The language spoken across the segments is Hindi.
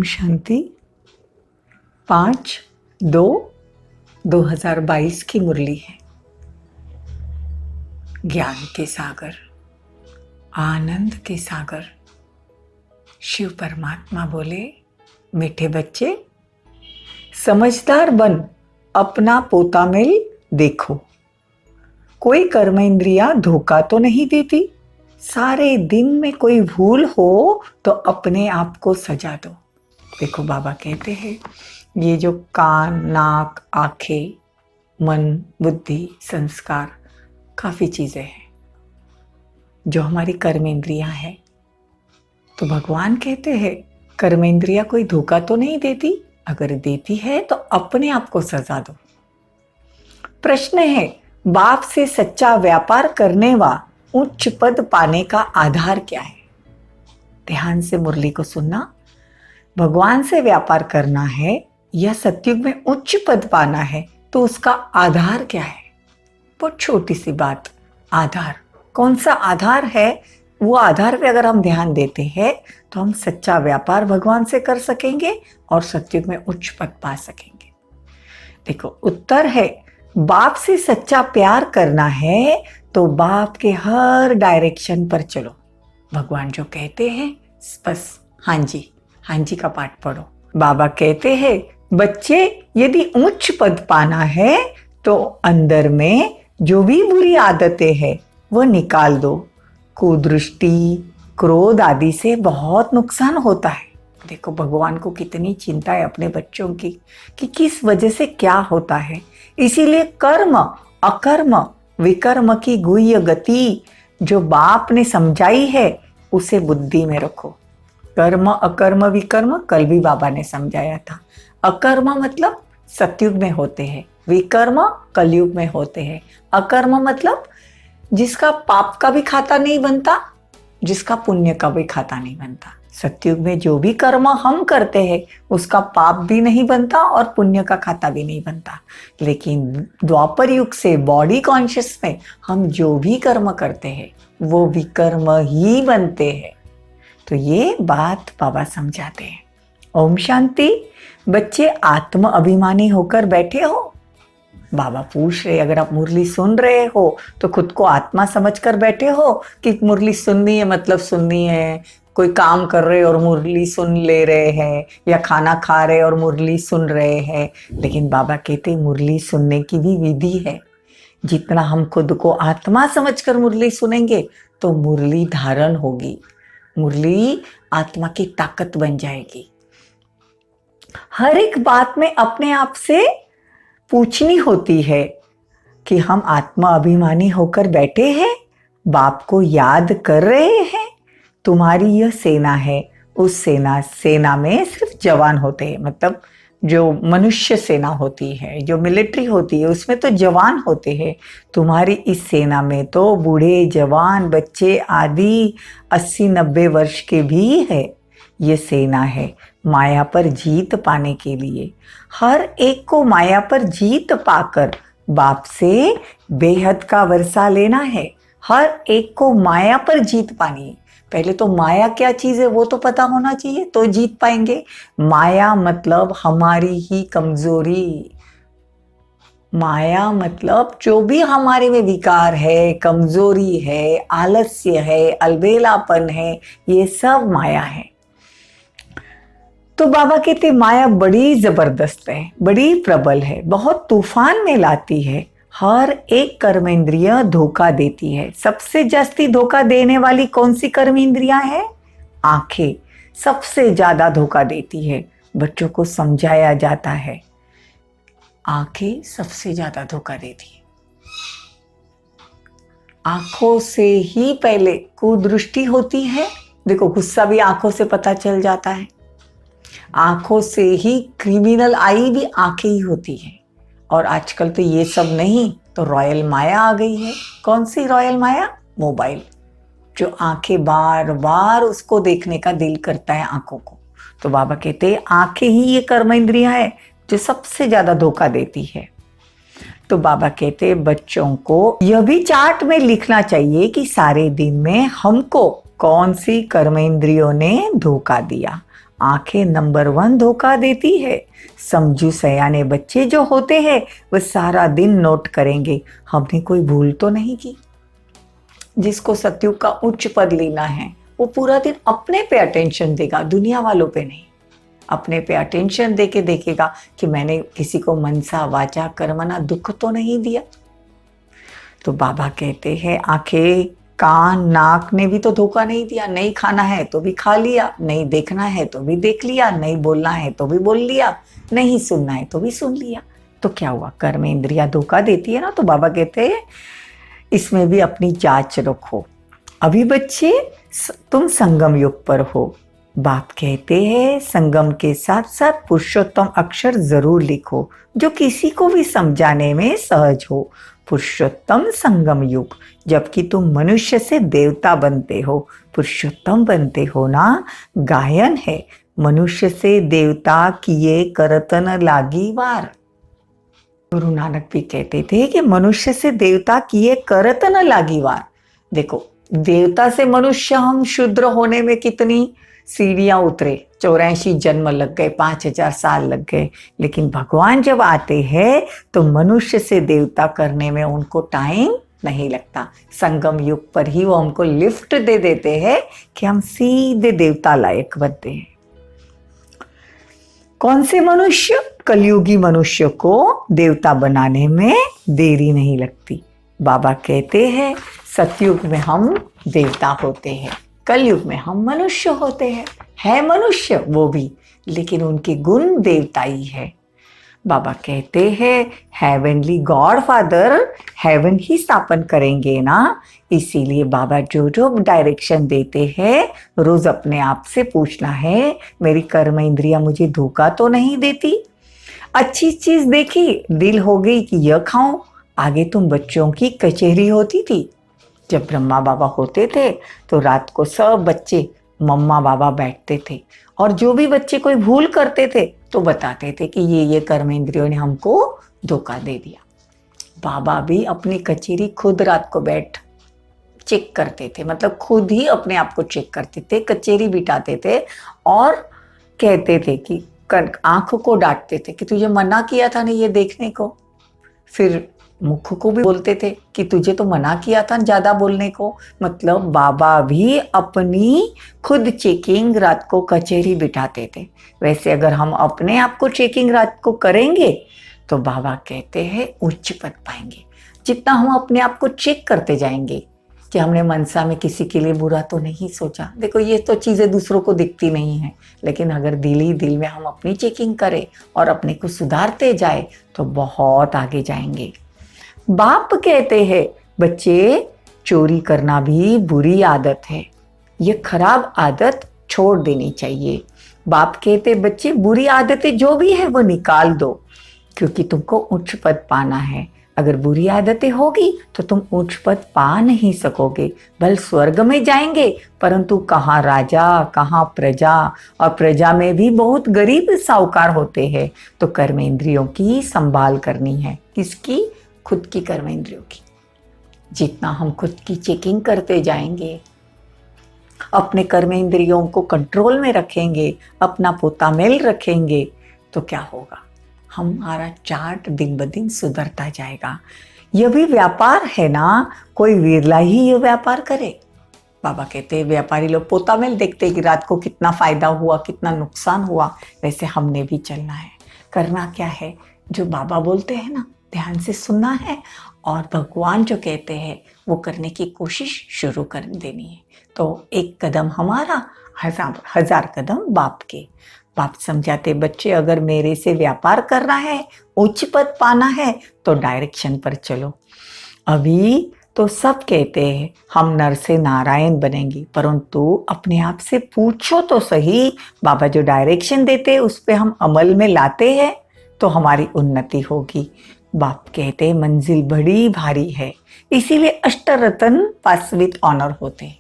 शांति 5/2/2022 की मुरली है। ज्ञान के सागर, आनंद के सागर शिव परमात्मा बोले, मीठे बच्चे समझदार बन, अपना पोता मेल देखो। कोई कर्म इंद्रिया धोखा तो नहीं देती। सारे दिन में कोई भूल हो तो अपने आप को सजा दो। देखो बाबा कहते हैं, ये जो कान, नाक, आंखें, मन, बुद्धि, संस्कार, काफी चीजें हैं जो हमारी कर्मेंद्रियां हैं। तो भगवान कहते हैं, कर्मेंद्रियां कोई धोखा तो नहीं देती। अगर देती है तो अपने आप को सजा दो। प्रश्न है, बाप से सच्चा व्यापार करने व उच्च पद पाने का आधार क्या है? ध्यान से मुरली को सुनना। भगवान से व्यापार करना है या सतयुग में उच्च पद पाना है, तो उसका आधार क्या है? बहुत छोटी सी बात, आधार। कौन सा आधार है? वो आधार पे अगर हम ध्यान देते हैं तो हम सच्चा व्यापार भगवान से कर सकेंगे और सतयुग में उच्च पद पा सकेंगे। देखो उत्तर है, बाप से सच्चा प्यार करना है तो बाप के हर डायरेक्शन पर चलो। भगवान जो कहते हैं बस हाँ जी का पाठ पढ़ो। बाबा कहते हैं, बच्चे यदि उच्च पद पाना है तो अंदर में जो भी बुरी आदतें हैं वो निकाल दो। कुदृष्टि, क्रोध आदि से बहुत नुकसान होता है। देखो भगवान को कितनी चिंता है अपने बच्चों की कि किस वजह से क्या होता है। इसीलिए कर्म, अकर्म, विकर्म की गुह्य गति जो बाप ने समझाई है उसे बुद्धि में रखो। कर्म, अकर्म, विकर्म कल भी बाबा ने समझाया था। अकर्म मतलब सतयुग में होते हैं, विकर्म कलयुग में होते हैं। अकर्म मतलब जिसका पाप का भी खाता नहीं बनता, जिसका पुण्य का भी खाता नहीं बनता। सतयुग में जो भी कर्म हम करते हैं उसका पाप भी नहीं बनता और पुण्य का खाता भी नहीं बनता। लेकिन द्वापर युग से बॉडी कॉन्शियस में हम जो भी कर्म करते हैं वो विकर्म ही बनते हैं। तो ये बात बाबा समझाते हैं। ओम शांति। बच्चे आत्म अभिमानी होकर बैठे हो? बाबा पूछ रहे, अगर आप मुरली सुन रहे हो तो खुद को आत्मा समझकर बैठे हो कि मुरली सुननी है मतलब सुननी है। कोई काम कर रहे और मुरली सुन ले रहे हैं, या खाना खा रहे और मुरली सुन रहे हैं। लेकिन बाबा कहते मुरली सुनने की भी विधि है। जितना हम खुद को आत्मा समझकर मुरली सुनेंगे तो मुरली धारण होगी, मुरली आत्मा की ताकत बन जाएगी। हर एक बात में अपने आप से पूछनी होती है कि हम आत्मा अभिमानी होकर बैठे हैं, बाप को याद कर रहे हैं। तुम्हारी यह सेना है, उस सेना में सिर्फ जवान होते हैं। मतलब जो मनुष्य सेना होती है, जो मिलिट्री होती है, उसमें तो जवान होते हैं। तुम्हारी इस सेना में तो बूढ़े, जवान, बच्चे आदि 80-90 वर्ष के भी है। ये सेना है माया पर जीत पाने के लिए। हर एक को माया पर जीत पाकर बाप से बेहद का वर्षा लेना है। हर एक को माया पर जीत पानी है। पहले तो माया क्या चीज है वो तो पता होना चाहिए, तो जीत पाएंगे। माया मतलब हमारी ही कमजोरी। माया मतलब जो भी हमारे में विकार है, कमजोरी है, आलस्य है, अलबेलापन है, ये सब माया है। तो बाबा कहते माया बड़ी जबरदस्त है, बड़ी प्रबल है, बहुत तूफान में लाती है। हर एक कर्मेंद्रिय धोखा देती है। सबसे जास्ती धोखा देने वाली कौन सी कर्मेंद्रियां है? आंखें सबसे ज्यादा धोखा देती है। बच्चों को समझाया जाता है, आंखें सबसे ज्यादा धोखा देती है। आंखों से ही पहले कुदृष्टि होती है। देखो गुस्सा भी आंखों से पता चल जाता है। आंखों से ही क्रिमिनल आई भी आंखें ही होती है। और आजकल तो ये सब नहीं तो रॉयल माया आ गई है। कौन सी रॉयल माया? मोबाइल, जो आंखें बार बार उसको देखने का दिल करता है आंखों को। तो बाबा कहते हैं आंखें ही ये कर्म इंद्रियां है जो सबसे ज्यादा धोखा देती है। तो बाबा कहते हैं बच्चों को यह भी चार्ट में लिखना चाहिए कि सारे दिन में हमको कौन सी कर्म इंद्रियों ने धोखा दिया। आंखें नंबर 1 धोखा देती है। समझू सयाने बच्चे जो होते हैं वह सारा दिन नोट करेंगे हमने कोई भूल तो नहीं की। जिसको सतयुग का उच्च पद लेना है वो पूरा दिन अपने पे अटेंशन देगा, दुनिया वालों पे नहीं। अपने पे अटेंशन देके देखेगा कि मैंने किसी को मनसा वाचा कर्मणा दुख तो नहीं दिया। तो बाबा कहते हैं आंखें कान नाक ने भी तो धोखा नहीं दिया। नहीं खाना है तो भी खा लिया, नहीं देखना है तो भी देख लिया, नहीं बोलना है तो भी बोल लिया, नहीं सुनना है तो भी सुन लिया। तो क्या हुआ, कर्म इंद्रिया धोखा देती है ना। तो बाबा कहते हैं इसमें भी अपनी जांच रखो। अभी बच्चे तुम संगम युग पर हो। बाप कहते हैं संगम के साथ साथ पुरुषोत्तम अक्षर जरूर लिखो जो किसी को भी समझाने में सहज हो। पुरुषोत्तम संगम युग, जबकि तुम मनुष्य से देवता बनते हो, पुरुषोत्तम बनते हो ना। गायन है मनुष्य से देवता किए करतन लागी वार। गुरु नानक भी कहते थे कि मनुष्य से देवता किए करतन लागी वार। देखो देवता से मनुष्य हम शूद्र होने में कितनी सीढ़ियां उतरे, 84 जन्म लग गए, 5000 साल लग गए। लेकिन भगवान जब आते हैं तो मनुष्य से देवता करने में उनको टाइम नहीं लगता। संगम युग पर ही वो हमको लिफ्ट दे देते हैं कि हम सीधे देवता लायक बनते हैं। कौन से मनुष्य? कलयुगी मनुष्य को देवता बनाने में देरी नहीं लगती। बाबा कहते हैं सतयुग में हम देवता होते हैं, कलयुग में हम मनुष्य होते हैं। है मनुष्य वो भी, लेकिन उनके गुण देवताई है। बाबा कहते हैं heavenly God father heaven he स्थापन करेंगे ना। इसीलिए बाबा जो जो डायरेक्शन देते हैं रोज अपने आप से पूछना है मेरी कर्म इंद्रिया मुझे धोखा तो नहीं देती। अच्छी चीज देखी दिल हो गई कि यह खाऊं। आगे तुम बच्चों की कचहरी होती थी। जब ब्रह्मा बाबा होते थे तो रात को सब बच्चे मम्मा बाबा बैठते थे और जो भी बच्चे कोई भूल करते थे तो बताते थे कि ये कर्म इंद्रियों ने हमको धोखा दे दिया। बाबा भी अपनी कचहरी खुद रात को बैठ चेक करते थे, मतलब खुद ही अपने आप को चेक करते थे, कचहरी बिठाते थे और कहते थे कि आंखों को डांटते थे कि तुझे मना किया था ना ये देखने को। फिर मुख को भी बोलते थे कि तुझे तो मना किया था ज्यादा बोलने को। मतलब बाबा भी अपनी खुद चेकिंग रात को कचहरी बिठाते थे। वैसे अगर हम अपने आप को चेकिंग रात को करेंगे तो बाबा कहते हैं उच्च पद पाएंगे। जितना हम अपने आप को चेक करते जाएंगे कि हमने मनसा में किसी के लिए बुरा तो नहीं सोचा। देखो ये तो चीजें दूसरों को दिखती नहीं है, लेकिन अगर दिल ही दिल में हम अपनी चेकिंग करें और अपने को सुधारते जाए तो बहुत आगे जाएंगे। बाप कहते हैं बच्चे चोरी करना भी बुरी आदत है, ये खराब आदत छोड़ देनी चाहिए। बाप कहते बच्चे बुरी आदतें जो भी है वो निकाल दो, क्योंकि तुमको उच्च पद पाना है। अगर बुरी आदतें होगी तो तुम उच्च पद पा नहीं सकोगे। भले स्वर्ग में जाएंगे परंतु कहाँ राजा कहाँ प्रजा, और प्रजा में भी बहुत गरीब साहूकार होते हैं। तो कर्म इंद्रियों की संभाल करनी है। किसकी? खुद की कर्म इंद्रियों की। जितना हम खुद की चेकिंग करते जाएंगे, अपने कर्म इंद्रियों को कंट्रोल में रखेंगे, अपना पोता मेल रखेंगे, तो क्या होगा, हमारा चार्ट दिन ब दिन सुधरता जाएगा। यह भी व्यापार है ना, कोई विरला ही यह व्यापार करे। बाबा कहते हैं व्यापारी लोग पोता मेल देखते हैं कि रात को कितना फायदा हुआ कितना नुकसान हुआ। वैसे हमने भी चलना है। करना क्या है, जो बाबा बोलते हैं ना ध्यान से सुनना है और भगवान जो कहते हैं वो करने की कोशिश शुरू कर देनी है। तो एक कदम हमारा, हजार कदम बाप के। बाप समझाते बच्चे अगर मेरे से व्यापार करना है, उच्च पद पाना है तो डायरेक्शन पर चलो। अभी तो सब कहते हैं हम नर से नारायण बनेंगे, परंतु अपने आप से पूछो तो सही, बाबा जो डायरेक्शन देते हैं उस पे हम अमल में लाते हैं तो हमारी उन्नति होगी। बाप कहते हैं मंजिल बड़ी भारी है, इसीलिए अष्टरत्न पास विद ऑनर होते हैं।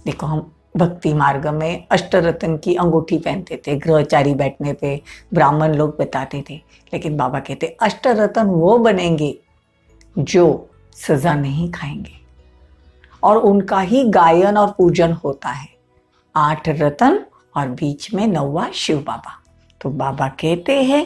देखो हम भक्ति मार्ग में अष्टरत्न की अंगूठी पहनते थे, गृहचारी बैठने पे ब्राह्मण लोग बताते थे, लेकिन बाबा कहते अष्टरत्न वो बनेंगे जो सजा नहीं खाएंगे और उनका ही गायन और पूजन होता है। 8 रत्न और बीच में 9वां शिव बाबा। तो बाबा कहते हैं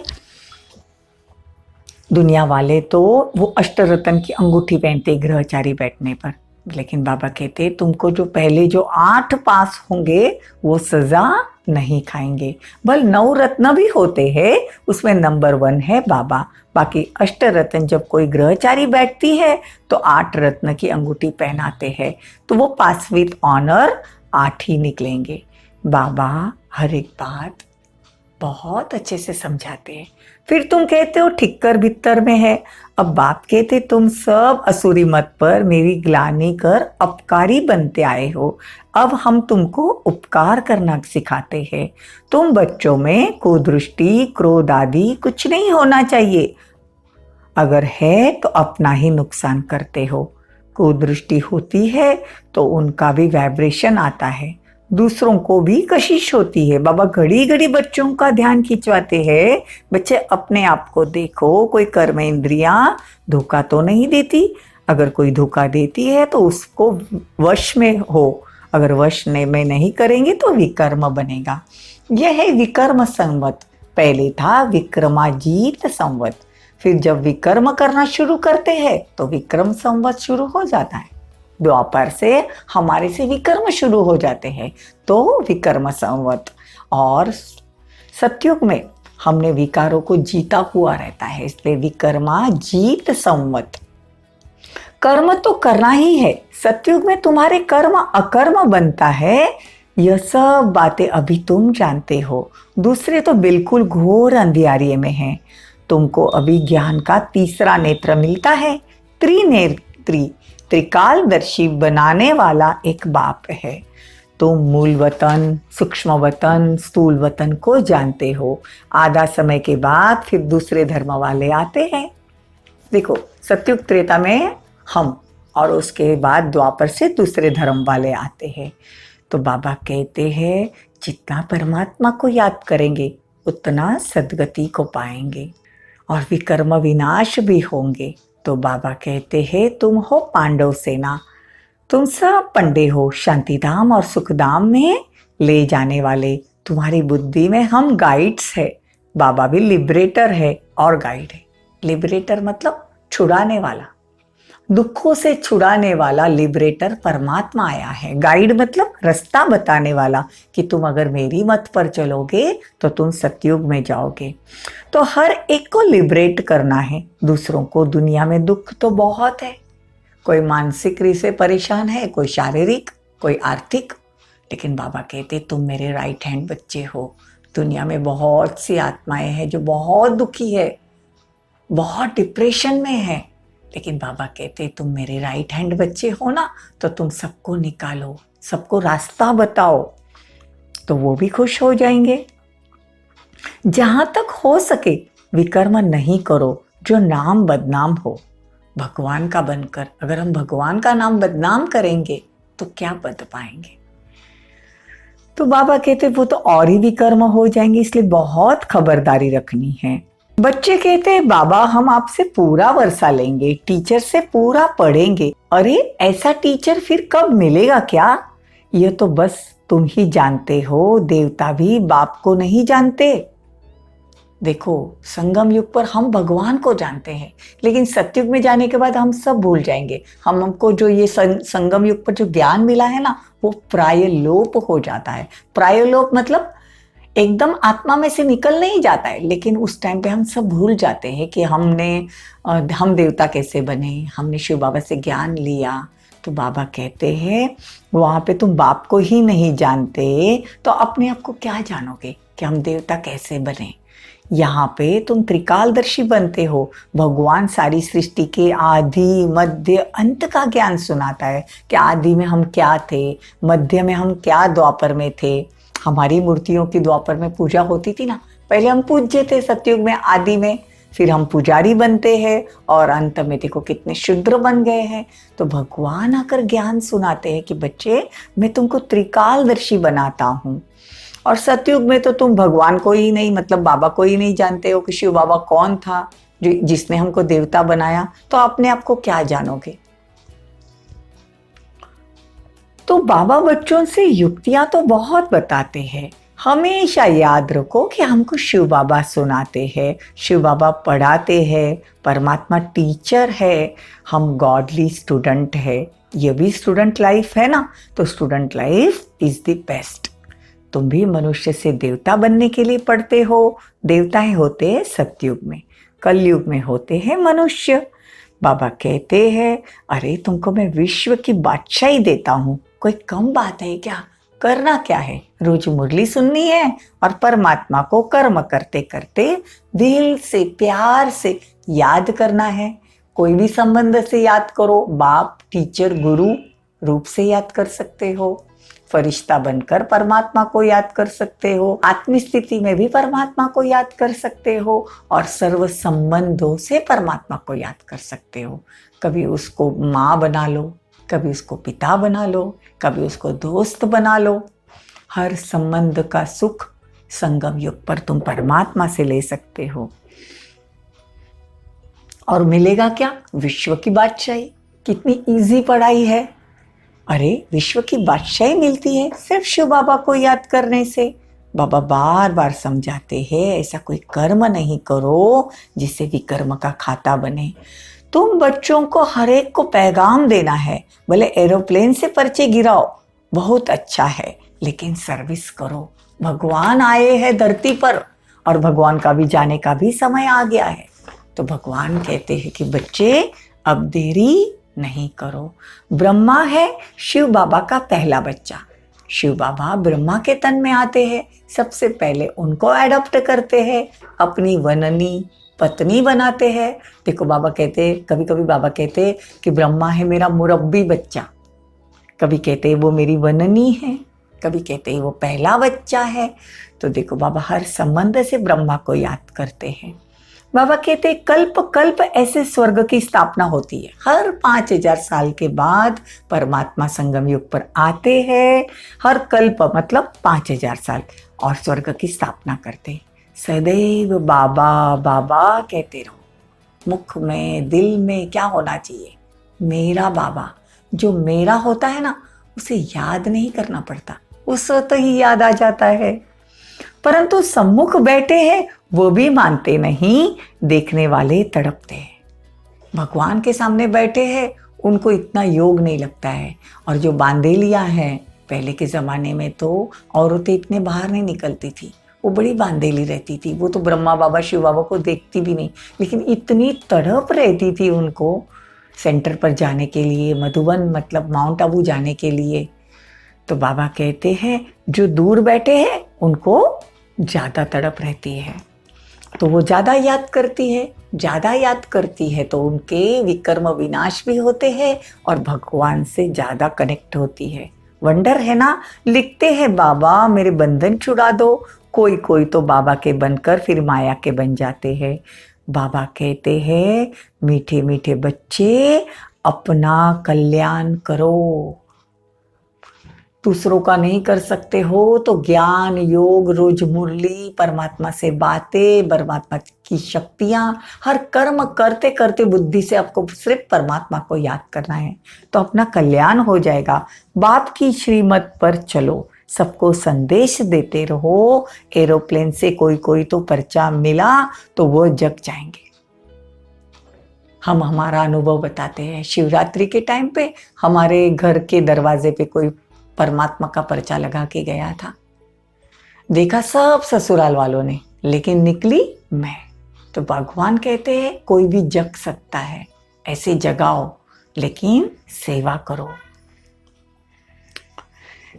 दुनिया वाले तो वो अष्टरत्न की अंगूठी पहनते ग्रहचारी बैठने पर, लेकिन बाबा कहते तुमको जो पहले जो 8 पास होंगे वो सजा नहीं खाएंगे। बल 9 रत्न भी होते हैं, उसमें नंबर 1 है बाबा। बाकी अष्टरत्न जब कोई ग्रहचारी बैठती है तो 8 रत्न की अंगूठी पहनाते हैं, तो वो पास विथ ऑनर 8 ही निकलेंगे। बाबा हर एक बात बहुत अच्छे से समझाते हैं। फिर तुम कहते हो ठिक्कर भित्तर में है। अब बाप कहते तुम सब असुरी मत पर मेरी ग्लानि कर अपकारी बनते आए हो। अब हम तुमको उपकार करना सिखाते हैं। तुम बच्चों में कुदृष्टि क्रोध आदि कुछ नहीं होना चाहिए, अगर है तो अपना ही नुकसान करते हो। कुदृष्टि होती है तो उनका भी वाइब्रेशन आता है, दूसरों को भी कशिश होती है। बाबा घड़ी घड़ी बच्चों का ध्यान खिंचवाते हैं, बच्चे अपने आप को देखो, कोई कर्म इंद्रियां धोखा तो नहीं देती। अगर कोई धोखा देती है तो उसको वश में हो, अगर वश में नहीं करेंगे तो विकर्म बनेगा। यह है विकर्म संवत। पहले था विक्रमाजीत संवत, फिर जब विकर्म करना शुरू करते हैं तो विक्रम संवत शुरू हो जाता है। द्वापर से हमारे से विकर्म शुरू हो जाते हैं तो विकर्म संवत। और सतयुग में हमने विकारों को जीता हुआ रहता है, इसलिए विकर्मा जीत संवत। कर्म तो करना ही है। सतयुग में तुम्हारे कर्म अकर्म बनता है, यह सब बातें अभी तुम जानते हो। दूसरे तो बिल्कुल घोर अंधियारे में हैं। तुमको अभी ज्ञान का तीसरा नेत्र मिलता है। त्रिनेत्री त्रिकालदर्शी बनाने वाला एक बाप है। तुम मूल वतन, सूक्ष्म वतन, स्थूल वतन को जानते हो। आधा समय के बाद फिर दूसरे धर्म वाले आते हैं। देखो सतयुग त्रेता में हम, और उसके बाद द्वापर से दूसरे धर्म वाले आते हैं। तो बाबा कहते हैं जितना परमात्मा को याद करेंगे उतना सद्गति को पाएंगे और विकर्म विनाश भी होंगे। तो बाबा कहते हैं तुम हो पांडव सेना, तुम सब पंडे हो, शांतिधाम और सुखधाम में ले जाने वाले। तुम्हारी बुद्धि में हम गाइड्स है। बाबा भी लिबरेटर है और गाइड है। लिबरेटर मतलब छुड़ाने वाला, दुखों से छुड़ाने वाला लिबरेटर परमात्मा आया है। गाइड मतलब रास्ता बताने वाला कि तुम अगर मेरी मत पर चलोगे तो तुम सतयुग में जाओगे। तो हर एक को लिबरेट करना है दूसरों को। दुनिया में दुख तो बहुत है, कोई मानसिक रूप से परेशान है, कोई शारीरिक, कोई आर्थिक, लेकिन बाबा कहते तुम मेरे राइट हैंड बच्चे हो। दुनिया में बहुत सी आत्माएं हैं जो बहुत दुखी है, बहुत डिप्रेशन में है, लेकिन बाबा कहते तुम मेरे राइट हैंड बच्चे हो ना, तो तुम सबको निकालो, सबको रास्ता बताओ, तो वो भी खुश हो जाएंगे। जहां तक हो सके विकर्म नहीं करो जो नाम बदनाम हो भगवान का बनकर। अगर हम भगवान का नाम बदनाम करेंगे तो क्या बद पाएंगे। तो बाबा कहते वो तो और ही विकर्म हो जाएंगे, इसलिए बहुत खबरदारी रखनी है। बच्चे कहते हैं बाबा हम आपसे पूरा वर्षा लेंगे, टीचर से पूरा पढ़ेंगे। अरे ऐसा टीचर फिर कब मिलेगा क्या? यह तो बस तुम ही जानते हो, देवता भी बाप को नहीं जानते। देखो संगम युग पर हम भगवान को जानते हैं, लेकिन सतयुग में जाने के बाद हम सब भूल जाएंगे। हमको जो ये संगम युग पर जो ज्ञान मिला है ना, वो प्रायलोप हो जाता है। प्रायलोप मतलब एकदम आत्मा में से निकल नहीं जाता है, लेकिन उस टाइम पे हम सब भूल जाते हैं कि हम देवता कैसे बने, हमने शिव बाबा से ज्ञान लिया। तो बाबा कहते हैं वहाँ पे तुम बाप को ही नहीं जानते तो अपने आप को क्या जानोगे कि हम देवता कैसे बने। यहाँ पे तुम त्रिकालदर्शी बनते हो। भगवान सारी सृष्टि के आदि मध्य अंत का ज्ञान सुनाता है कि आदि में हम क्या थे, मध्य में हम क्या, द्वापर में थे। हमारी मूर्तियों की द्वापर में पूजा होती थी ना, पहले हम पूज्य थे सतयुग में, आदि में, फिर हम पुजारी बनते हैं और अंत में देखो कितने शूद्र बन गए हैं। तो भगवान आकर ज्ञान सुनाते हैं कि बच्चे मैं तुमको त्रिकालदर्शी बनाता हूँ। और सतयुग में तो तुम भगवान को ही नहीं, मतलब बाबा को ही नहीं जानते हो कि शिव बाबा कौन था जिसने हमको देवता बनाया, तो अपने आप को क्या जानोगे। तो बाबा बच्चों से युक्तियां तो बहुत बताते हैं, हमेशा याद रखो कि हमको शिव बाबा सुनाते हैं, शिव बाबा पढ़ाते हैं, परमात्मा टीचर है, हम गॉडली स्टूडेंट है। ये भी स्टूडेंट लाइफ है ना, तो student life is the best. तुम भी मनुष्य से देवता बनने के लिए पढ़ते हो। देवताएं होते हैं सतयुग में, कलयुग में होते हैं मनुष्य। बाबा कहते हैं, अरे तुमको मैं विश्व की बादशाही देता हूँ, कोई कम बात है क्या? करना क्या है? रोज मुरली सुननी है और परमात्मा को कर्म करते करते दिल से प्यार से याद करना है। कोई भी संबंध से याद करो, बाप, टीचर, गुरु रूप से याद कर सकते हो, फरिश्ता बनकर परमात्मा को याद कर सकते हो, आत्म स्थिति में भी परमात्मा को याद कर सकते हो और सर्व संबंधों से परमात्मा को याद कर सकते हो। कभी उसको माँ बना लो, कभी उसको पिता बना लो, कभी उसको दोस्त बना लो। हर संबंध का सुख संगम युग पर तुम परमात्मा से ले सकते हो और मिलेगा क्या? विश्व की बादशाही। कितनी इजी पढ़ाई है। अरे विश्व की बादशाही मिलती है सिर्फ शिव बाबा को याद करने से। बाबा बार बार समझाते हैं, ऐसा कोई कर्म नहीं करो जिससे विकर्म का खाता बने। तुम बच्चों को हर एक को पैगाम देना है। भले एरोप्लेन से पर्चे गिराओ, बहुत अच्छा है, लेकिन सर्विस करो। भगवान आए हैं धरती पर और भगवान का भी जाने का भी समय आ गया है। तो भगवान कहते हैं कि बच्चे अब देरी नहीं करो। ब्रह्मा है शिव बाबा का पहला बच्चा। शिव बाबा ब्रह्मा के तन में आते हैं, सबसे पहले उनको एडॉप्ट करते हैं, अपनी वननी पत्नी बनाते हैं। देखो बाबा कहते, कभी कभी बाबा कहते कि ब्रह्मा है मेरा मुरब्बी बच्चा, कभी कहते वो मेरी वननी है, कभी कहते वो पहला बच्चा है। तो देखो बाबा हर संबंध से ब्रह्मा को याद करते हैं। बाबा कहते कल्प कल्प ऐसे स्वर्ग की स्थापना होती है। हर 5000 साल के बाद परमात्मा संगम युग पर आते हैं। हर कल्प मतलब 5000 साल, और स्वर्ग की स्थापना करते हैं। सदैव बाबा बाबा कहते रहो। मुख में दिल में क्या होना चाहिए? मेरा बाबा। जो मेरा होता है ना, उसे याद नहीं करना पड़ता, उस वक्त ही याद आ जाता है। परंतु सम्मुख बैठे हैं वो भी मानते नहीं, देखने वाले तड़पते हैं। भगवान के सामने बैठे हैं, उनको इतना योग नहीं लगता है। और जो बांदेलियां हैं, पहले के ज़माने में तो औरतें इतने बाहर नहीं निकलती थी, वो बड़ी बांदेली रहती थी। वो तो ब्रह्मा बाबा शिव बाबा को देखती भी नहीं, लेकिन इतनी तड़प रहती थी उनको सेंटर पर जाने के लिए, मधुबन मतलब माउंट आबू जाने के लिए। तो बाबा कहते हैं जो दूर बैठे हैं उनको ज़्यादा तड़प रहती है, तो वो ज़्यादा याद करती है। ज़्यादा याद करती है तो उनके विकर्म विनाश भी होते हैं और भगवान से ज़्यादा कनेक्ट होती है। वंडर है ना। लिखते हैं बाबा मेरे बंधन छुड़ा दो। कोई कोई तो बाबा के बनकर फिर माया के बन जाते हैं। बाबा कहते हैं मीठे मीठे बच्चे अपना कल्याण करो। दूसरों का नहीं कर सकते हो तो ज्ञान योग, रोज मुरली, परमात्मा से बातें, परमात्मा की शक्तियां, हर कर्म करते करते बुद्धि से आपको सिर्फ परमात्मा को याद करना है, तो अपना कल्याण हो जाएगा। बाप की श्रीमत पर चलो, सबको संदेश देते रहो। एरोप्लेन से कोई कोई तो पर्चा मिला तो वो जग जाएंगे। हम हमारा अनुभव बताते हैं। शिवरात्रि के टाइम पे हमारे घर के दरवाजे पे कोई परमात्मा का पर्चा लगा के गया था। देखा सब ससुराल वालों ने, लेकिन निकली मैं। तो भगवान कहते हैं कोई भी जग सकता है, ऐसे जगाओ, लेकिन सेवा करो।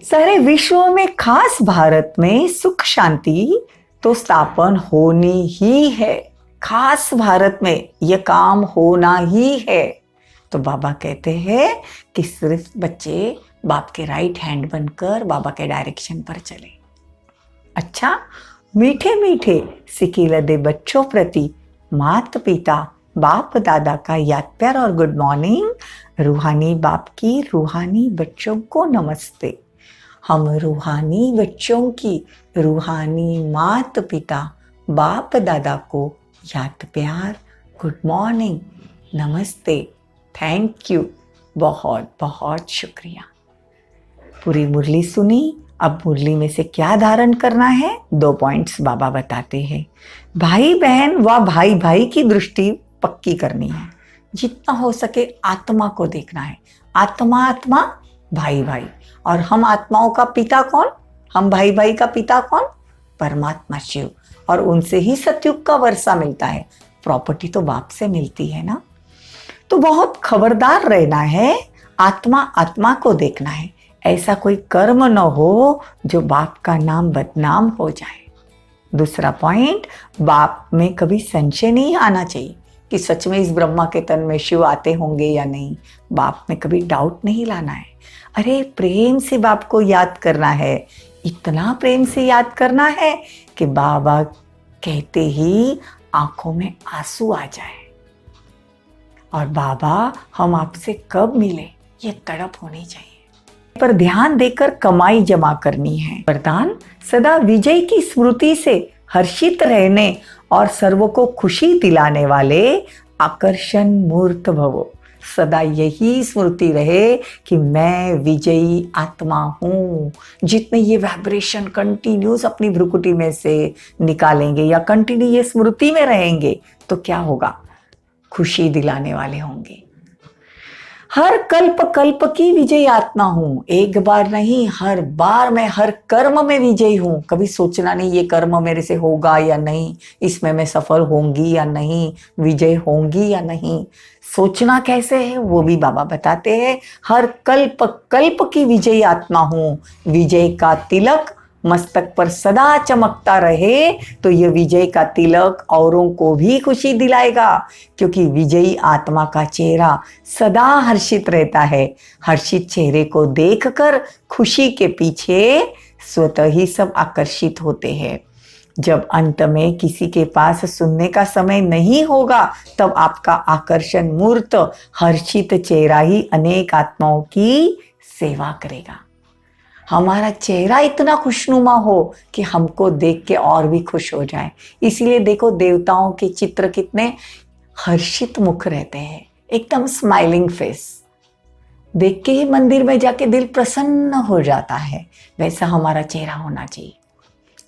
सारे विश्व में खास भारत में सुख शांति तो स्थापन होनी ही है। खास भारत में यह काम होना ही है। तो बाबा कहते हैं कि सिर्फ बच्चे बाप के राइट हैंड बनकर बाबा के डायरेक्शन पर चले। अच्छा, मीठे मीठे सिकील दे बच्चों प्रति माता पिता बाप दादा का याद प्यार और गुड मॉर्निंग। रूहानी बाप की रूहानी बच्चों को नमस्ते। हम रूहानी बच्चों की रूहानी माता पिता बाप दादा को याद प्यार, गुड मॉर्निंग, नमस्ते, थैंक यू, बहुत बहुत शुक्रिया। पूरी मुरली सुनी अब मुरली में से क्या धारण करना है, 2 पॉइंट्स बाबा बताते हैं। भाई बहन व भाई भाई की दृष्टि पक्की करनी है, जितना हो सके आत्मा को देखना है। आत्मा आत्मा, भाई भाई। और हम आत्माओं का पिता कौन, हम भाई भाई का पिता कौन, परमात्मा शिव। और उनसे ही सतयुग का वर्षा मिलता है, प्रॉपर्टी तो बाप से मिलती है ना। तो बहुत खबरदार रहना है, आत्मा आत्मा को देखना है। ऐसा कोई कर्म न हो जो बाप का नाम बदनाम हो जाए। दूसरा पॉइंट, बाप में कभी संशय नहीं आना चाहिए कि सच में इस ब्रह्मा के तन में शिव आते होंगे या नहीं। बाप में कभी डाउट नहीं लाना है। अरे प्रेम से बाप को याद करना है, इतना प्रेम से याद करना है कि बाबा कहते ही आंखों में आंसू आ जाए। और बाबा हम आपसे कब मिले, ये तड़प होनी चाहिए। पर ध्यान देकर कमाई जमा करनी है। वरदान, सदा विजय की स्मृति से हर्षित रहने और सर्वों को खुशी दिलाने वाले आकर्षण मूर्त भवो। सदा यही स्मृति रहे कि मैं विजयी आत्मा हूँ। जितने ये वाइब्रेशन कंटिन्यूस अपनी भ्रुकुटी में से निकालेंगे या कंटिन्यू ये स्मृति में रहेंगे तो क्या होगा, खुशी दिलाने वाले होंगे। हर कल्प कल्प की विजयी आत्मा हूं, एक बार नहीं हर बार मैं हर कर्म में विजयी हूं। कभी सोचना नहीं ये कर्म मेरे से होगा या नहीं, इसमें मैं सफल होंगी या नहीं, विजय होंगी या नहीं। सोचना कैसे है वो भी बाबा बताते हैं। हर कल्प कल्प की विजयी आत्मा हूं, विजय का तिलक मस्तक पर सदा चमकता रहे तो यह विजय का तिलक औरों को भी खुशी दिलाएगा, क्योंकि विजयी आत्मा का चेहरा सदा हर्षित रहता है। हर्षित चेहरे को देखकर खुशी के पीछे स्वतः ही सब आकर्षित होते हैं। जब अंत में किसी के पास सुनने का समय नहीं होगा तब आपका आकर्षण मूर्त हर्षित चेहरा ही अनेक आत्माओं की सेवा करेगा। हमारा चेहरा इतना खुशनुमा हो कि हमको देख के और भी खुश हो जाए। इसीलिए देखो देवताओं के चित्र कितने हर्षित मुख रहते हैं, एकदम स्माइलिंग फेस। देख के ही मंदिर में जाके दिल प्रसन्न हो जाता है। वैसा हमारा चेहरा होना चाहिए।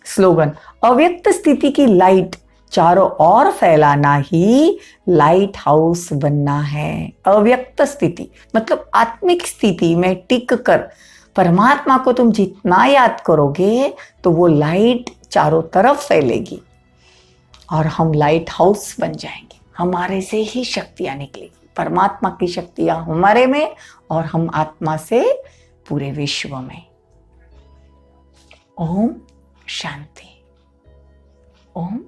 स्लोगन, अव्यक्त स्थिति की लाइट चारों ओर फैलाना ही लाइट हाउस बनना है। अव्यक्त स्थिति मतलब आत्मिक स्थिति में टिक कर परमात्मा को तुम जितना याद करोगे तो वो लाइट चारों तरफ फैलेगी और हम लाइट हाउस बन जाएंगे। हमारे से ही शक्तियां निकलेगी, परमात्मा की शक्तियां हमारे में और हम आत्मा से पूरे विश्व में। ओम शांति। ओम